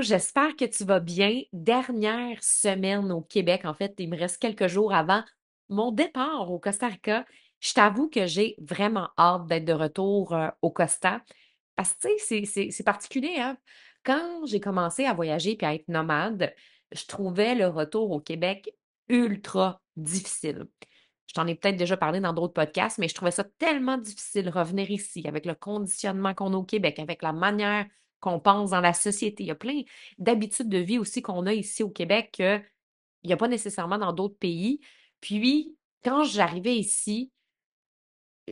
Allô, j'espère que tu vas bien. Dernière semaine au Québec, en fait, il me reste quelques jours avant mon départ au Costa Rica. Je t'avoue que j'ai vraiment hâte d'être de retour au Costa parce que, tu sais, c'est particulier, hein? Quand j'ai commencé à voyager puis à être nomade, je trouvais le retour au Québec ultra difficile. Je t'en ai peut-être déjà parlé dans d'autres podcasts, mais je trouvais ça tellement difficile de revenir ici avec le conditionnement qu'on a au Québec, avec la manière qu'on pense dans la société. Il y a plein d'habitudes de vie aussi qu'on a ici au Québec qu'il n'y a pas nécessairement dans d'autres pays. Puis, quand j'arrivais ici,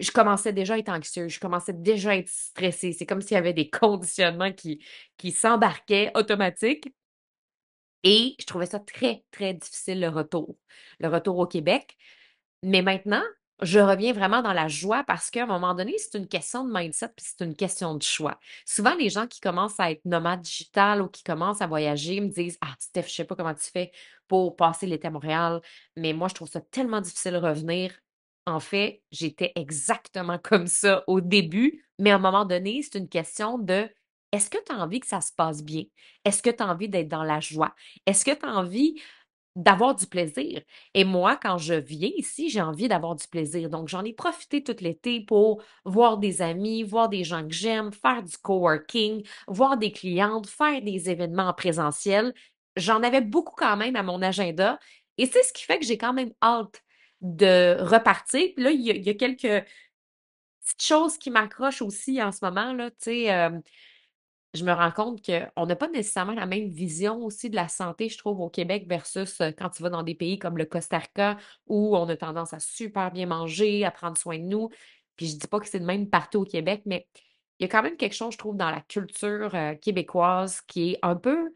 je commençais déjà à être anxieuse, je commençais déjà à être stressée. C'est comme s'il y avait des conditionnements qui s'embarquaient automatiques. Et je trouvais ça très, très difficile le retour au Québec. Mais maintenant, je reviens vraiment dans la joie parce qu'à un moment donné, c'est une question de mindset puis c'est une question de choix. Souvent, les gens qui commencent à être nomades digital ou qui commencent à voyager me disent: Ah, Steph, je sais pas comment tu fais pour passer l'été à Montréal, mais moi, je trouve ça tellement difficile de revenir. En fait, j'étais exactement comme ça au début, mais à un moment donné, c'est une question de est-ce que tu as envie que ça se passe bien? Est-ce que tu as envie d'être dans la joie? Est-ce que tu as envie d'avoir du plaisir? Et moi, quand je viens ici, j'ai envie d'avoir du plaisir. Donc, j'en ai profité tout l'été pour voir des amis, voir des gens que j'aime, faire du coworking, voir des clientes, faire des événements en présentiel. J'en avais beaucoup quand même à mon agenda. Et c'est ce qui fait que j'ai quand même hâte de repartir. Puis là, il y a quelques petites choses qui m'accrochent aussi en ce moment, là. Tu sais, je me rends compte qu'on n'a pas nécessairement la même vision aussi de la santé, je trouve, au Québec versus quand tu vas dans des pays comme le Costa Rica où on a tendance à super bien manger, à prendre soin de nous. Puis je dis pas que c'est le même partout au Québec, mais il y a quand même quelque chose, je trouve, dans la culture québécoise qui est un peu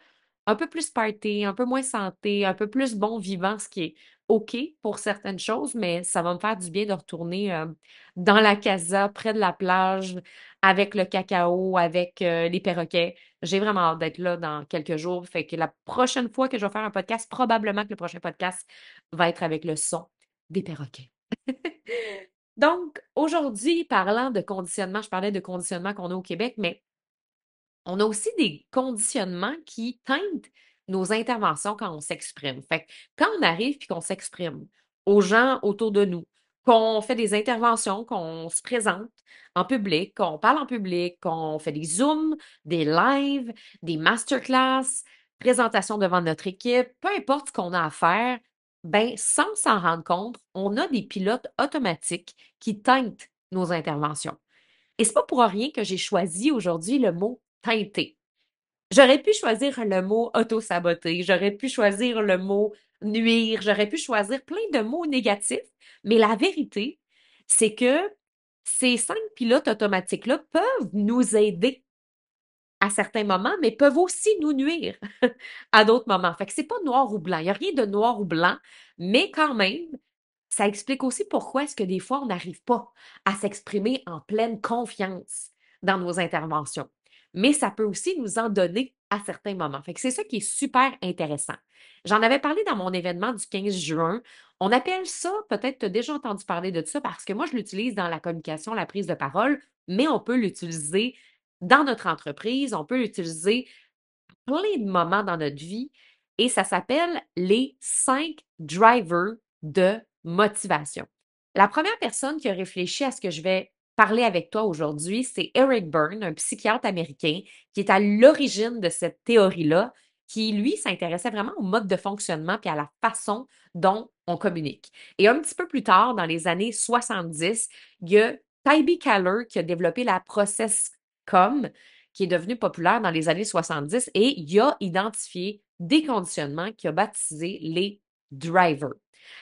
plus party, un peu moins santé, un peu plus bon vivant, ce qui est OK pour certaines choses, mais ça va me faire du bien de retourner dans la casa, près de la plage, avec le cacao, avec les perroquets. J'ai vraiment hâte d'être là dans quelques jours. Fait que la prochaine fois que je vais faire un podcast, probablement que le prochain podcast va être avec le son des perroquets. Donc, aujourd'hui, parlant de conditionnement, je parlais de conditionnement qu'on a au Québec, mais on a aussi des conditionnements qui teintent nos interventions quand on s'exprime. Fait que quand on arrive puis qu'on s'exprime aux gens autour de nous, qu'on fait des interventions, qu'on se présente en public, qu'on parle en public, qu'on fait des Zooms, des lives, des masterclass, présentations devant notre équipe, peu importe ce qu'on a à faire, ben, sans s'en rendre compte, on a des pilotes automatiques qui teintent nos interventions. Et c'est pas pour rien que j'ai choisi aujourd'hui le mot teinter. J'aurais pu choisir le mot auto-saboter, j'aurais pu choisir le mot nuire, j'aurais pu choisir plein de mots négatifs, mais la vérité, c'est que ces 5 pilotes automatiques-là peuvent nous aider à certains moments, mais peuvent aussi nous nuire à d'autres moments. Fait que c'est pas noir ou blanc. Il n'y a rien de noir ou blanc, mais quand même, ça explique aussi pourquoi est-ce que des fois, on n'arrive pas à s'exprimer en pleine confiance dans nos interventions. Mais ça peut aussi nous en donner à certains moments. Fait que c'est ça qui est super intéressant. J'en avais parlé dans mon événement du 15 juin. On appelle ça, peut-être tu as déjà entendu parler de ça parce que moi, je l'utilise dans la communication, la prise de parole, mais on peut l'utiliser dans notre entreprise, on peut l'utiliser plein de moments dans notre vie et ça s'appelle les 5 drivers de motivation. La première personne qui a réfléchi à ce que je vais parler avec toi aujourd'hui, c'est Eric Berne, un psychiatre américain qui est à l'origine de cette théorie-là, qui, lui, s'intéressait vraiment au mode de fonctionnement puis à la façon dont on communique. Et un petit peu plus tard, dans les années 70, il y a Tybee Keller qui a développé la process-com, qui est devenu populaire dans les années 70 et il a identifié des conditionnements qu'il a baptisés les drivers.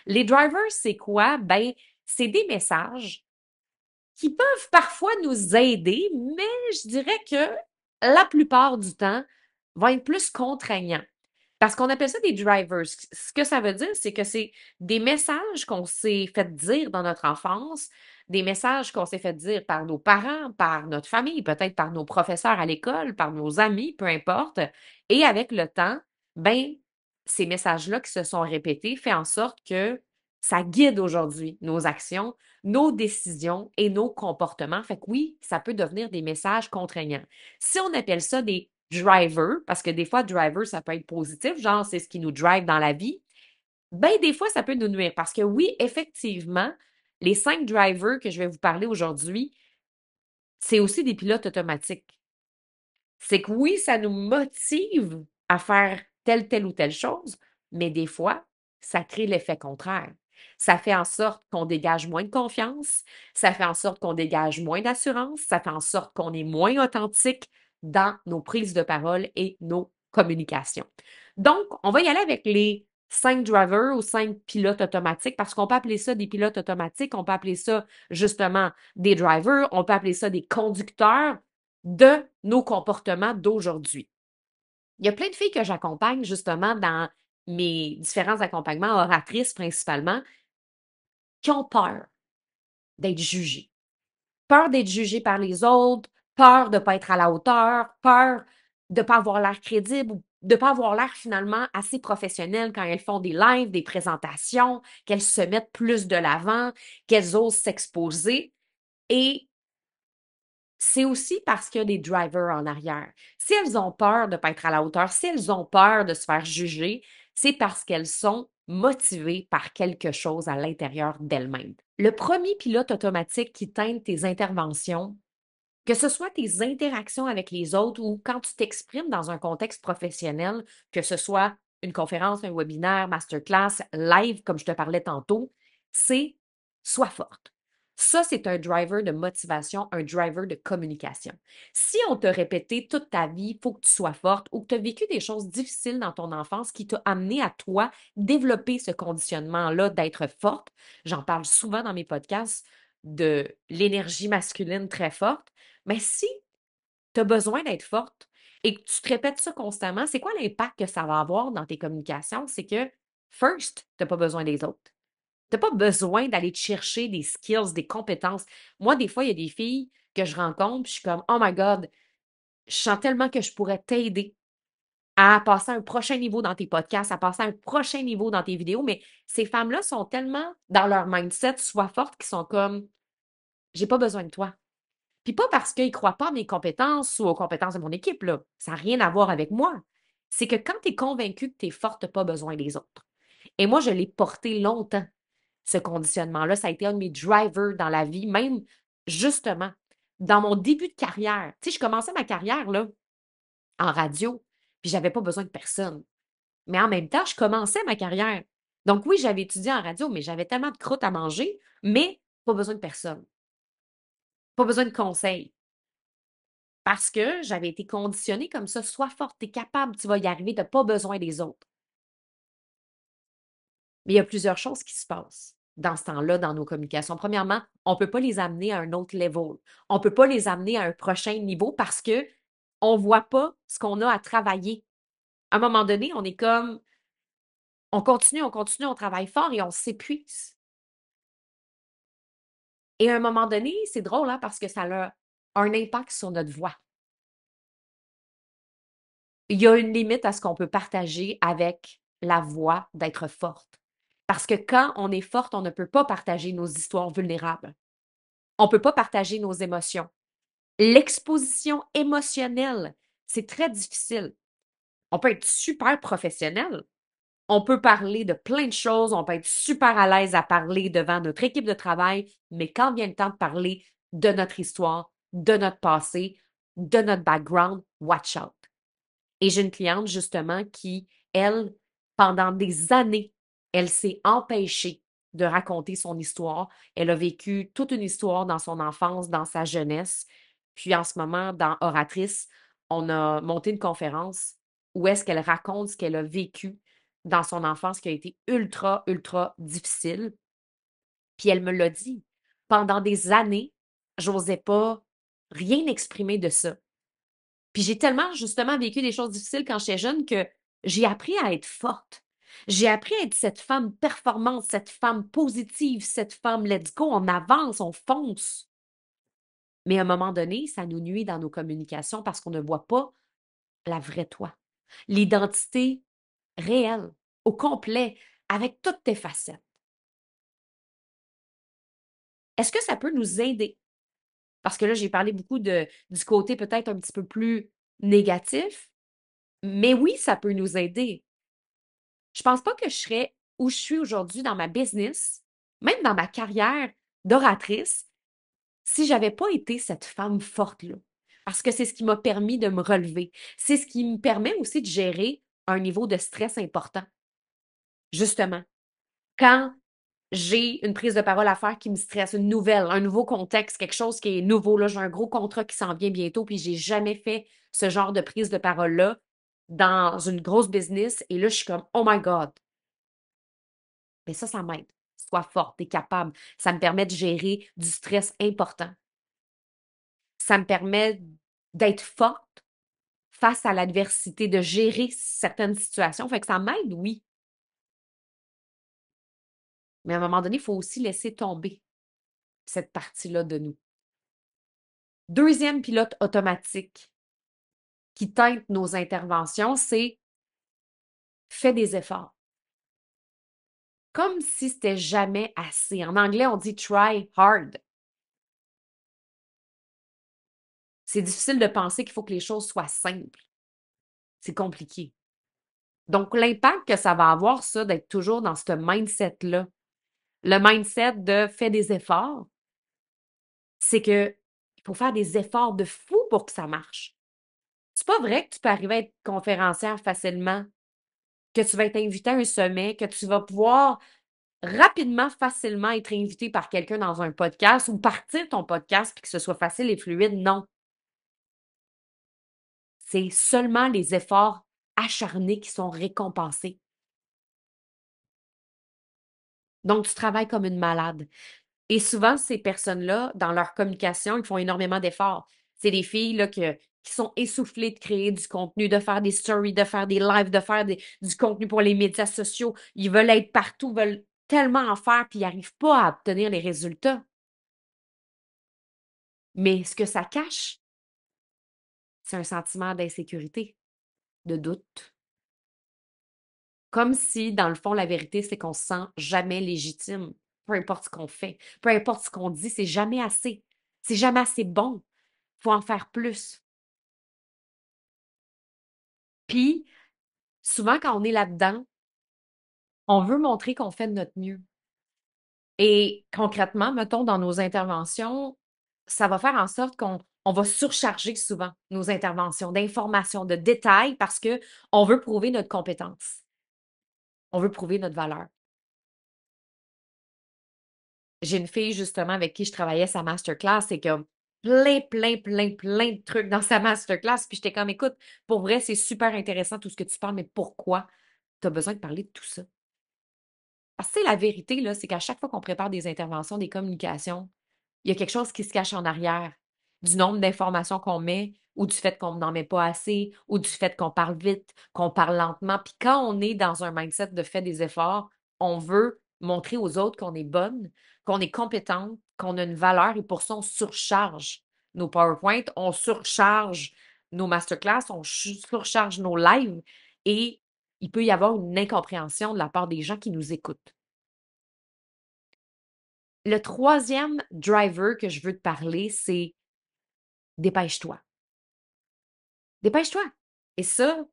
Les drivers, c'est quoi? Ben, c'est des messages qui peuvent parfois nous aider, mais je dirais que la plupart du temps vont être plus contraignants. Parce qu'on appelle ça des drivers. Ce que ça veut dire, c'est que c'est des messages qu'on s'est fait dire dans notre enfance, des messages qu'on s'est fait dire par nos parents, par notre famille, peut-être par nos professeurs à l'école, par nos amis, peu importe. Et avec le temps, ben, ces messages-là qui se sont répétés fait en sorte que ça guide aujourd'hui nos actions, nos décisions et nos comportements. Fait que oui, ça peut devenir des messages contraignants. Si on appelle ça des driver, parce que des fois, driver, ça peut être positif, genre c'est ce qui nous drive dans la vie, ben des fois, ça peut nous nuire. Parce que oui, effectivement, les 5 drivers que je vais vous parler aujourd'hui, c'est aussi des pilotes automatiques. C'est que oui, ça nous motive à faire telle ou telle chose, mais des fois, ça crée l'effet contraire. Ça fait en sorte qu'on dégage moins de confiance, ça fait en sorte qu'on dégage moins d'assurance, ça fait en sorte qu'on est moins authentique dans nos prises de parole et nos communications. Donc, on va y aller avec les 5 drivers ou 5 pilotes automatiques parce qu'on peut appeler ça des pilotes automatiques, on peut appeler ça justement des drivers, on peut appeler ça des conducteurs de nos comportements d'aujourd'hui. Il y a plein de filles que j'accompagne justement dans mes différents accompagnements, oratrices principalement, qui ont peur d'être jugées. Peur d'être jugées par les autres, peur de ne pas être à la hauteur, peur de ne pas avoir l'air crédible ou de ne pas avoir l'air finalement assez professionnel quand elles font des lives, des présentations, qu'elles se mettent plus de l'avant, qu'elles osent s'exposer. Et c'est aussi parce qu'il y a des drivers en arrière. Si elles ont peur de ne pas être à la hauteur, si elles ont peur de se faire juger, c'est parce qu'elles sont motivées par quelque chose à l'intérieur d'elles-mêmes. Le premier pilote automatique qui teinte tes interventions, que ce soit tes interactions avec les autres ou quand tu t'exprimes dans un contexte professionnel, que ce soit une conférence, un webinaire, masterclass, live, comme je te parlais tantôt, c'est sois forte. Ça, c'est un driver de motivation, un driver de communication. Si on t'a répété toute ta vie, il faut que tu sois forte ou que tu as vécu des choses difficiles dans ton enfance qui t'ont amené à toi développer ce conditionnement-là d'être forte, j'en parle souvent dans mes podcasts de l'énergie masculine très forte, mais si tu as besoin d'être forte et que tu te répètes ça constamment, c'est quoi l'impact que ça va avoir dans tes communications? C'est que, first, tu n'as pas besoin des autres. Tu n'as pas besoin d'aller te chercher des skills, des compétences. Moi, des fois, il y a des filles que je rencontre, puis je suis comme, oh my God, je sens tellement que je pourrais t'aider à passer à un prochain niveau dans tes podcasts, à passer à un prochain niveau dans tes vidéos, mais ces femmes-là sont tellement dans leur mindset, soient fortes, qu'ils sont comme, j'ai pas besoin de toi. Puis pas parce qu'ils ne croient pas à mes compétences ou aux compétences de mon équipe, là. Ça n'a rien à voir avec moi. C'est que quand tu es convaincu que tu es forte, tu n'as pas besoin des autres. Et moi, je l'ai porté longtemps, ce conditionnement-là. Ça a été un de mes drivers dans la vie, même justement dans mon début de carrière. Tu sais, je commençais ma carrière là, en radio, puis j'avais pas besoin de personne. Mais en même temps, je commençais ma carrière. Donc oui, j'avais étudié en radio, mais j'avais tellement de croûtes à manger, mais pas besoin de personne. Pas besoin de conseils. Parce que j'avais été conditionnée comme ça. Sois forte, tu es capable, tu vas y arriver, tu n'as pas besoin des autres. Mais il y a plusieurs choses qui se passent dans ce temps-là, dans nos communications. Premièrement, on ne peut pas les amener à un autre level. On ne peut pas les amener à un prochain niveau parce que on ne voit pas ce qu'on a à travailler. À un moment donné, on est comme, on continue, on travaille fort et on s'épuise. Et à un moment donné, c'est drôle hein, parce que ça a un impact sur notre voix. Il y a une limite à ce qu'on peut partager avec la voix d'être forte. Parce que quand on est forte, on ne peut pas partager nos histoires vulnérables. On ne peut pas partager nos émotions. L'exposition émotionnelle, c'est très difficile. On peut être super professionnel. On peut parler de plein de choses. On peut être super à l'aise à parler devant notre équipe de travail. Mais quand vient le temps de parler de notre histoire, de notre passé, de notre background, watch out. Et j'ai une cliente justement qui, elle, pendant des années, elle s'est empêchée de raconter son histoire. Elle a vécu toute une histoire dans son enfance, dans sa jeunesse. Puis en ce moment, dans Oratrice, on a monté une conférence où est-ce qu'elle raconte ce qu'elle a vécu dans son enfance qui a été ultra, ultra difficile. Puis elle me l'a dit. Pendant des années, j'osais pas rien exprimer de ça. Puis j'ai tellement justement vécu des choses difficiles quand j'étais jeune que j'ai appris à être forte. J'ai appris à être cette femme performante, cette femme positive, cette femme let's go, on avance, on fonce. Mais à un moment donné, ça nous nuit dans nos communications parce qu'on ne voit pas la vraie toi, l'identité réelle, au complet, avec toutes tes facettes. Est-ce que ça peut nous aider? Parce que là, j'ai parlé beaucoup du côté peut-être un petit peu plus négatif, mais oui, ça peut nous aider. Je pense pas que je serais où je suis aujourd'hui dans ma business, même dans ma carrière d'oratrice, si j'avais pas été cette femme forte-là. Parce que c'est ce qui m'a permis de me relever. C'est ce qui me permet aussi de gérer un niveau de stress important. Justement, quand j'ai une prise de parole à faire qui me stresse, une nouvelle, un nouveau contexte, quelque chose qui est nouveau, là, j'ai un gros contrat qui s'en vient bientôt, puis j'ai jamais fait ce genre de prise de parole-là dans une grosse business, et là, je suis comme, oh my God. Mais ça m'aide. Sois forte, et capable. Ça me permet de gérer du stress important. Ça me permet d'être forte face à l'adversité, de gérer certaines situations. Fait que ça m'aide, oui. Mais à un moment donné, il faut aussi laisser tomber cette partie-là de nous. Deuxième pilote automatique qui teinte nos interventions, c'est fais des efforts. Comme si c'était jamais assez. En anglais, on dit try hard. C'est difficile de penser qu'il faut que les choses soient simples. C'est compliqué. Donc, l'impact que ça va avoir, ça, d'être toujours dans ce mindset-là, le mindset de fais des efforts, c'est que il faut faire des efforts de fou pour que ça marche. C'est pas vrai que tu peux arriver à être conférencière facilement, que tu vas être invité à un sommet, que tu vas pouvoir rapidement, facilement être invité par quelqu'un dans un podcast ou partir ton podcast puis que ce soit facile et fluide. Non. C'est seulement les efforts acharnés qui sont récompensés. Donc, tu travailles comme une malade. Et souvent, ces personnes-là, dans leur communication, ils font énormément d'efforts. C'est des filles là, qui sont essoufflées de créer du contenu, de faire des stories, de faire des lives, de faire du contenu pour les médias sociaux. Ils veulent être partout, veulent tellement en faire, puis ils n'arrivent pas à obtenir les résultats. Mais ce que ça cache, c'est un sentiment d'insécurité, de doute. Comme si, dans le fond, la vérité, c'est qu'on se sent jamais légitime, peu importe ce qu'on fait, peu importe ce qu'on dit, c'est jamais assez. C'est jamais assez bon. Faut en faire plus. Puis, souvent, quand on est là-dedans, on veut montrer qu'on fait de notre mieux. Et concrètement, mettons, dans nos interventions, ça va faire en sorte qu'on va surcharger souvent nos interventions d'informations, de détails, parce que on veut prouver notre compétence. On veut prouver notre valeur. J'ai une fille, justement, avec qui je travaillais sa masterclass, et que plein de trucs dans sa masterclass. Puis j'étais comme, écoute, pour vrai, c'est super intéressant tout ce que tu parles, mais pourquoi tu as besoin de parler de tout ça? Parce que la vérité, là, c'est qu'à chaque fois qu'on prépare des interventions, des communications, il y a quelque chose qui se cache en arrière du nombre d'informations qu'on met ou du fait qu'on n'en met pas assez ou du fait qu'on parle vite, qu'on parle lentement. Puis quand on est dans un mindset de fait des efforts, on veut montrer aux autres qu'on est bonne, qu'on est compétente, qu'on a une valeur et pour ça, on surcharge nos PowerPoint, on surcharge nos masterclass, on surcharge nos lives et il peut y avoir une incompréhension de la part des gens qui nous écoutent. Le troisième driver que je veux te parler, c'est dépêche-toi. Dépêche-toi. Et ça,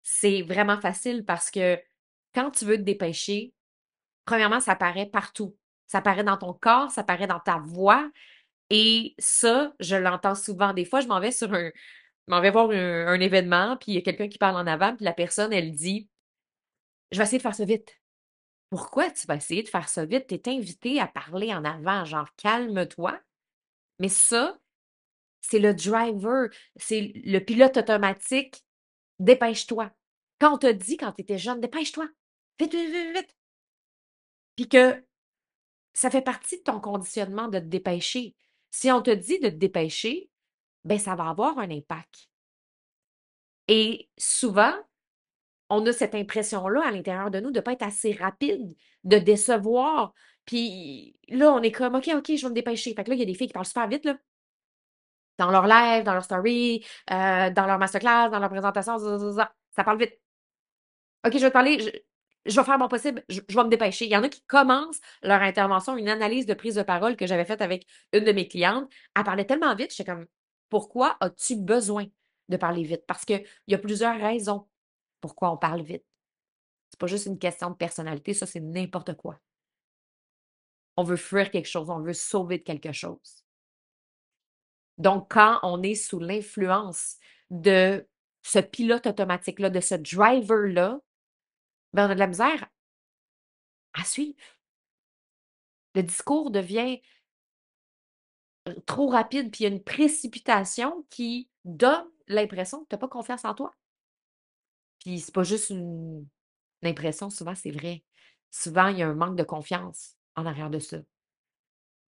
c'est vraiment facile parce que quand tu veux te dépêcher, premièrement, ça paraît partout. Ça paraît dans ton corps, ça paraît dans ta voix. Et ça, je l'entends souvent. Des fois, je m'en vais voir un événement, puis il y a quelqu'un qui parle en avant, puis la personne, elle dit, je vais essayer de faire ça vite. Pourquoi tu vas essayer de faire ça vite? Tu es invité à parler en avant, genre calme-toi. Mais ça, c'est le driver, c'est le pilote automatique. Dépêche-toi. Quand on t'a dit quand tu étais jeune, dépêche-toi. Vite, vite, vite, vite. Puis que ça fait partie de ton conditionnement de te dépêcher. Si on te dit de te dépêcher, ben ça va avoir un impact. Et souvent, on a cette impression-là à l'intérieur de nous de ne pas être assez rapide, de décevoir. Puis là, on est comme, OK, OK, je vais me dépêcher. Fait que là, il y a des filles qui parlent super vite, là, dans leur live, dans leur story, dans leur masterclass, dans leur présentation, ça parle vite. OK, je vais te parler, je vais faire mon possible, je vais me dépêcher. Il y en a qui commencent leur intervention, une analyse de prise de parole que j'avais faite avec une de mes clientes. Elle parlait tellement vite, j'étais comme, pourquoi as-tu besoin? de parler vite parce qu'il y a plusieurs raisons pourquoi on parle vite. C'est pas juste une question de personnalité, ça, c'est n'importe quoi. On veut fuir quelque chose, on veut se sauver de quelque chose. Donc, quand on est sous l'influence de ce pilote automatique-là, de ce driver-là, ben, on a de la misère à suivre. Le discours devient trop rapide, puis il y a une précipitation qui donne l'impression que tu n'as pas confiance en toi. Puis c'est pas juste une impression, souvent c'est vrai. Souvent, il y a un manque de confiance en arrière de ça.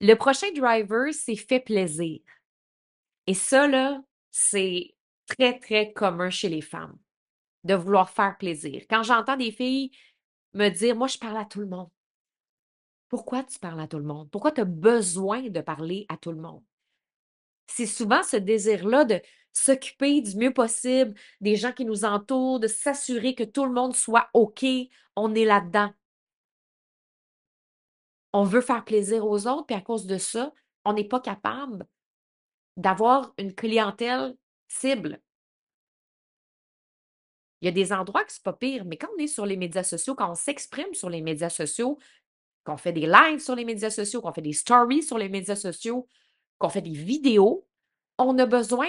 Le prochain driver, c'est fait plaisir. Et ça, là, c'est très, très commun chez les femmes, de vouloir faire plaisir. Quand j'entends des filles me dire, moi, je parle à tout le monde. Pourquoi tu parles à tout le monde? Pourquoi tu as besoin de parler à tout le monde? C'est souvent ce désir-là de s'occuper du mieux possible des gens qui nous entourent, de s'assurer que tout le monde soit OK. On est là-dedans. On veut faire plaisir aux autres, puis à cause de ça, on n'est pas capable d'avoir une clientèle cible. Il y a des endroits que c'est pas pire, mais quand on est sur les médias sociaux, quand on s'exprime sur les médias sociaux, qu'on fait des lives sur les médias sociaux, qu'on fait des stories sur les médias sociaux, qu'on fait des vidéos, on a besoin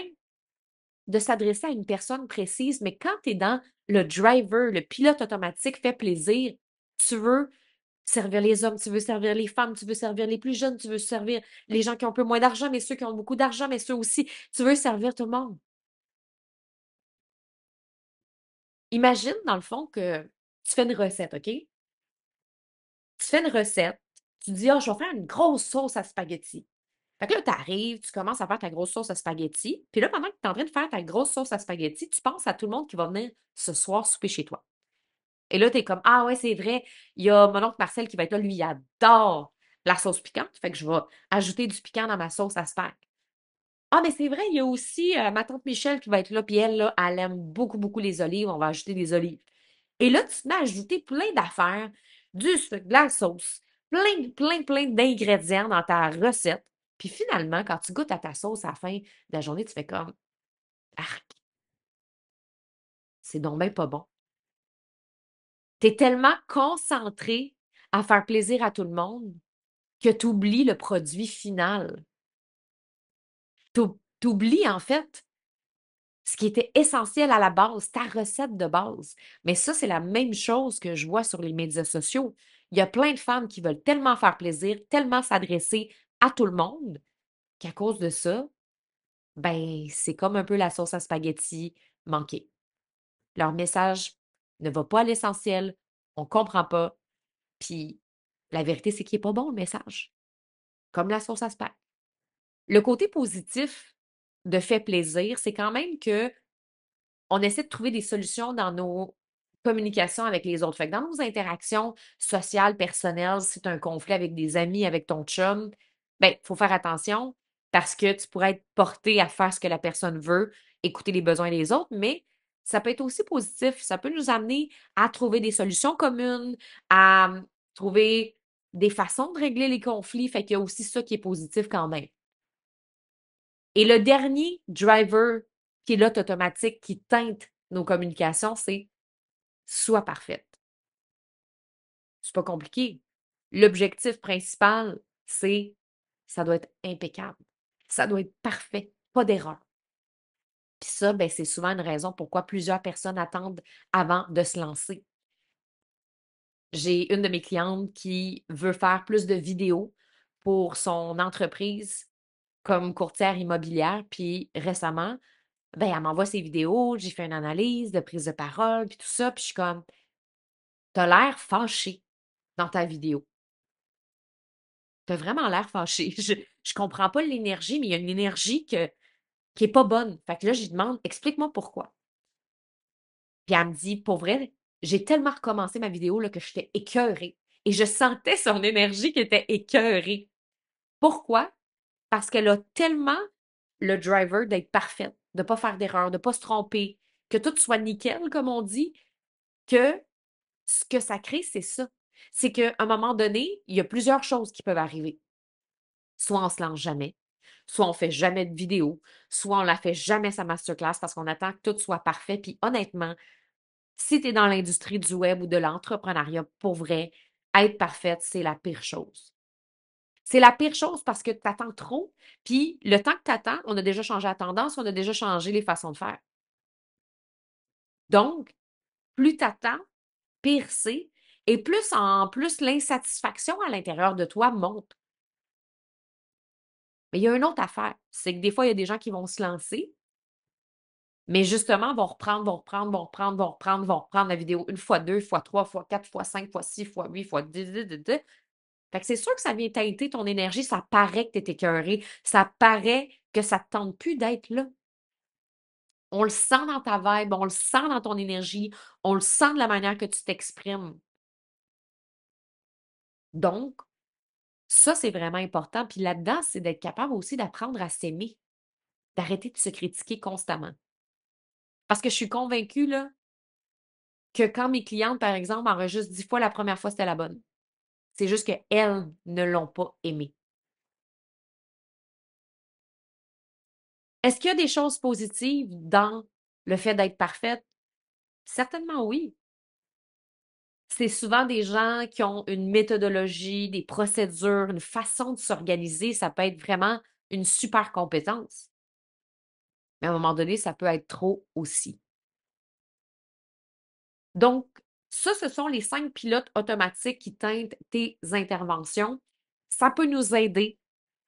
de s'adresser à une personne précise, mais quand tu es dans le driver, le pilote automatique fait plaisir, tu veux servir les hommes, tu veux servir les femmes, tu veux servir les plus jeunes, tu veux servir les gens qui ont un peu moins d'argent, mais ceux qui ont beaucoup d'argent, mais ceux aussi, tu veux servir tout le monde. Imagine, dans le fond, que tu fais une recette, OK? Tu fais une recette, tu dis, ah, je vais faire une grosse sauce à spaghetti. Fait que là, tu arrives, tu commences à faire ta grosse sauce à spaghetti. Puis là, pendant que tu es en train de faire ta grosse sauce à spaghetti, tu penses à tout le monde qui va venir ce soir souper chez toi. Et là, tu es comme, ah ouais, c'est vrai, il y a mon oncle Marcel qui va être là, lui, il adore la sauce piquante. Fait que je vais ajouter du piquant dans ma sauce à spag. Ah, mais c'est vrai, il y a aussi ma tante Michel qui va être là, puis elle, là, elle aime beaucoup, beaucoup les olives. On va ajouter des olives. Et là, tu te mets à ajouter plein d'affaires, du sucre, de la sauce, plein, plein, plein d'ingrédients dans ta recette. Puis finalement, quand tu goûtes à ta sauce à la fin de la journée, tu fais comme, arc, c'est donc bien pas bon. Tu es tellement concentré à faire plaisir à tout le monde que tu oublies le produit final. Tu oublies, en fait, ce qui était essentiel à la base, ta recette de base. Mais ça, c'est la même chose que je vois sur les médias sociaux. Il y a plein de femmes qui veulent tellement faire plaisir, tellement s'adresser à tout le monde, qu'à cause de ça, ben, c'est comme un peu la sauce à spaghetti manquée. Leur message ne va pas à l'essentiel, on comprend pas, puis la vérité, c'est qu'il n'est pas bon, le message, comme la sauce à spag. Le côté positif de fait plaisir, c'est quand même que on essaie de trouver des solutions dans nos communications avec les autres. Fait que dans nos interactions sociales, personnelles, si tu as un conflit avec des amis, avec ton chum, ben, il faut faire attention parce que tu pourrais être porté à faire ce que la personne veut, écouter les besoins des autres, mais ça peut être aussi positif. Ça peut nous amener à trouver des solutions communes, à trouver des façons de régler les conflits. Fait qu'il y a aussi ça qui est positif quand même. Et le dernier driver pilote automatique qui teinte nos communications, c'est sois parfaite. C'est pas compliqué. L'objectif principal, c'est ça doit être impeccable. Ça doit être parfait, pas d'erreur. Puis ça, ben, c'est souvent une raison pourquoi plusieurs personnes attendent avant de se lancer. J'ai une de mes clientes qui veut faire plus de vidéos pour son entreprise comme courtière immobilière. Puis récemment, ben, elle m'envoie ses vidéos, j'ai fait une analyse de prise de parole, puis tout ça, puis je suis comme, t'as l'air fâché dans ta vidéo. T'as vraiment l'air fâché. Je comprends pas l'énergie, mais il y a une énergie qui est pas bonne. Fait que là, je lui demande, explique-moi pourquoi. Puis elle me dit, pour vrai, j'ai tellement recommencé ma vidéo là, que j'étais écœurée. Et je sentais son énergie qui était écœurée. Pourquoi? Parce qu'elle a tellement le driver d'être parfaite, de ne pas faire d'erreur, de ne pas se tromper, que tout soit nickel, comme on dit, que ce que ça crée, c'est ça. C'est qu'à un moment donné, il y a plusieurs choses qui peuvent arriver. Soit on se lance jamais, soit on fait jamais de vidéo, soit on la fait jamais sa masterclass parce qu'on attend que tout soit parfait. Puis honnêtement, si tu es dans l'industrie du web ou de l'entrepreneuriat, pour vrai, être parfaite, c'est la pire chose. C'est la pire chose parce que tu attends trop, puis le temps que tu attends, on a déjà changé la tendance, on a déjà changé les façons de faire. Donc, plus tu attends, pire c'est, et plus en plus l'insatisfaction à l'intérieur de toi monte. Mais il y a une autre affaire, c'est que des fois, il y a des gens qui vont se lancer, mais justement, vont reprendre la vidéo une fois, deux fois, trois fois, quatre fois, cinq fois, six fois, huit fois, dix, dix, dix, dix. Fait que c'est sûr que ça vient teinter ton énergie, ça paraît que tu es écœuré, ça paraît que ça ne te tente plus d'être là. On le sent dans ta vibe, on le sent dans ton énergie, on le sent de la manière que tu t'exprimes. Donc, ça, c'est vraiment important. Puis là-dedans, c'est d'être capable aussi d'apprendre à s'aimer, d'arrêter de se critiquer constamment. Parce que je suis convaincue, là, que quand mes clientes, par exemple, enregistrent 10 fois, la première fois, c'était la bonne. C'est juste qu'elles ne l'ont pas aimée. Est-ce qu'il y a des choses positives dans le fait d'être parfaite? Certainement oui. C'est souvent des gens qui ont une méthodologie, des procédures, une façon de s'organiser. Ça peut être vraiment une super compétence. Mais à un moment donné, ça peut être trop aussi. Donc, ça, ce sont les 5 pilotes automatiques qui teintent tes interventions. Ça peut nous aider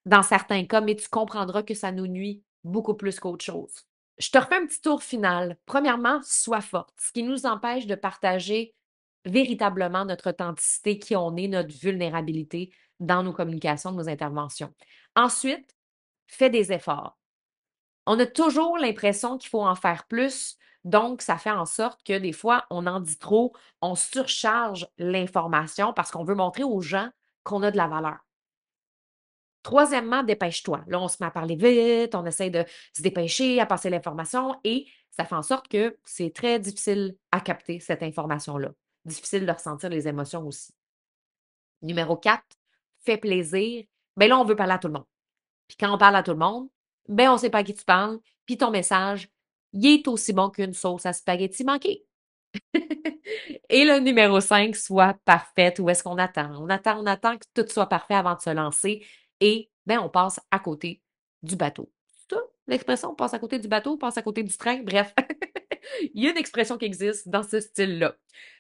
dans certains cas, mais tu comprendras que ça nous nuit beaucoup plus qu'autre chose. Je te refais un petit tour final. Premièrement, sois forte, ce qui nous empêche de partager véritablement notre authenticité, qui on est, notre vulnérabilité dans nos communications, nos interventions. Ensuite, fais des efforts. On a toujours l'impression qu'il faut en faire plus, donc ça fait en sorte que des fois, on en dit trop, on surcharge l'information parce qu'on veut montrer aux gens qu'on a de la valeur. Troisièmement, dépêche-toi. Là, on se met à parler vite, on essaie de se dépêcher à passer l'information et ça fait en sorte que c'est très difficile à capter cette information-là. Difficile de ressentir les émotions aussi. Numéro 4, fais plaisir. Ben là, on veut parler à tout le monde. Puis quand on parle à tout le monde, ben on sait pas à qui tu parles, puis ton message, il est aussi bon qu'une sauce à spaghetti manquée. Et le numéro 5 soit parfaite. Où est-ce qu'on attend? On attend que tout soit parfait avant de se lancer et ben, on passe à côté du bateau. C'est ça, l'expression, on passe à côté du bateau, on passe à côté du train, bref. Il y a une expression qui existe dans ce style-là.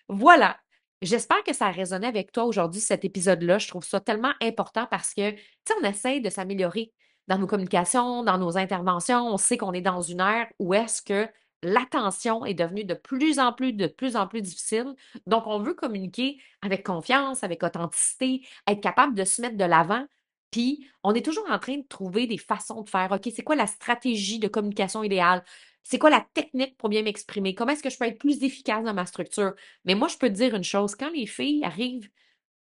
Voilà. J'espère que ça a résonné avec toi aujourd'hui, cet épisode-là. Je trouve ça tellement important parce que, tu sais, on essaye de s'améliorer dans nos communications, dans nos interventions. On sait qu'on est dans une ère où est-ce que l'attention est devenue de plus en plus difficile. Donc, on veut communiquer avec confiance, avec authenticité, être capable de se mettre de l'avant. Puis, on est toujours en train de trouver des façons de faire. OK, c'est quoi la stratégie de communication idéale? C'est quoi la technique pour bien m'exprimer? Comment est-ce que je peux être plus efficace dans ma structure? Mais moi, je peux te dire une chose, quand les filles arrivent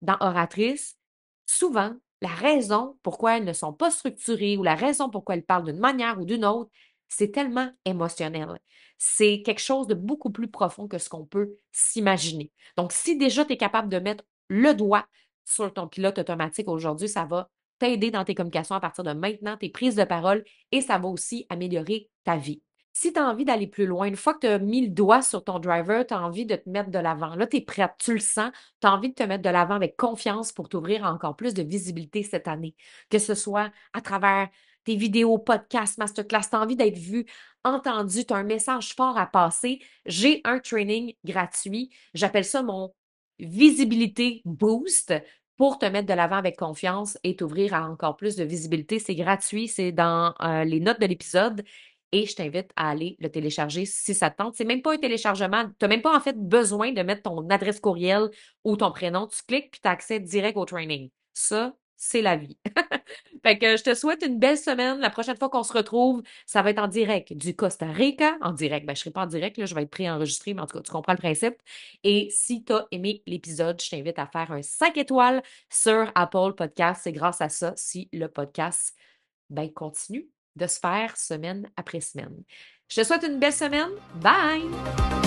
dans Oratrice, souvent, la raison pourquoi elles ne sont pas structurées ou la raison pourquoi elles parlent d'une manière ou d'une autre, c'est tellement émotionnel. C'est quelque chose de beaucoup plus profond que ce qu'on peut s'imaginer. Donc, si déjà tu es capable de mettre le doigt sur ton pilote automatique aujourd'hui, ça va t'aider dans tes communications à partir de maintenant, tes prises de parole, et ça va aussi améliorer ta vie. Si tu as envie d'aller plus loin, une fois que tu as mis le doigt sur ton driver, tu as envie de te mettre de l'avant. Là, tu es prête, tu le sens, tu as envie de te mettre de l'avant avec confiance pour t'ouvrir à encore plus de visibilité cette année. Que ce soit à travers tes vidéos, podcasts, masterclass, tu as envie d'être vu, entendu, tu as un message fort à passer. J'ai un training gratuit. J'appelle ça mon visibilité boost pour te mettre de l'avant avec confiance et t'ouvrir à encore plus de visibilité. C'est gratuit, c'est dans les notes de l'épisode et je t'invite à aller le télécharger si ça te tente. C'est même pas un téléchargement. Tu n'as même pas en fait besoin de mettre ton adresse courriel ou ton prénom. Tu cliques puis tu as accès direct au training. Ça, c'est la vie. Fait que je te souhaite une belle semaine. La prochaine fois qu'on se retrouve, ça va être en direct du Costa Rica. En direct, ben, je ne serai pas en direct, là, je vais être préenregistré, mais en tout cas, tu comprends le principe. Et si tu as aimé l'épisode, je t'invite à faire un 5 étoiles sur Apple Podcast. C'est grâce à ça si le podcast ben, continue de se faire semaine après semaine. Je te souhaite une belle semaine. Bye!